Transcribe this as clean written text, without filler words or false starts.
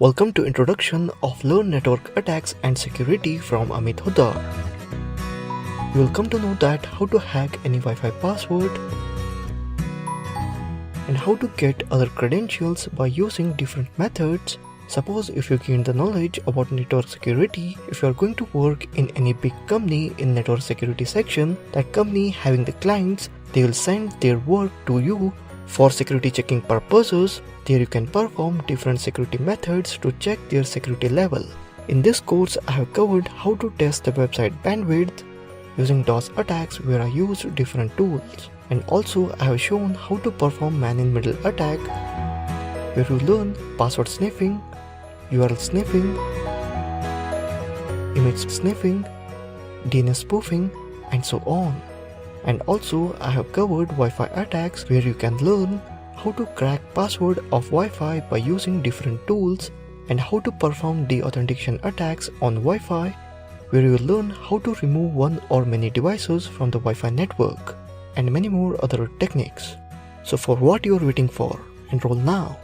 Welcome to Introduction of Learn Network Attacks and Security from Amit Huda. You will come to know that how to hack any Wi-Fi password and how to get other credentials by using different methods. Suppose if you gain the knowledge about network security, if you are going to work in any big company in network security section, that company having the clients, they will send their work to you for security checking purposes. There you can perform different security methods to check their security level. In this course, I have covered how to test the website bandwidth using DOS attacks where I used different tools. And also I have shown how to perform man-in-middle attack where you learn password sniffing, URL sniffing, image sniffing, DNS spoofing, and so on. And also I have covered Wi-Fi attacks where you can learn how to crack password of Wi-Fi by using different tools, and how to perform deauthentication attacks on Wi-Fi where you will learn how to remove one or many devices from the Wi-Fi network, and many more other techniques. So for what you are waiting for, enroll now.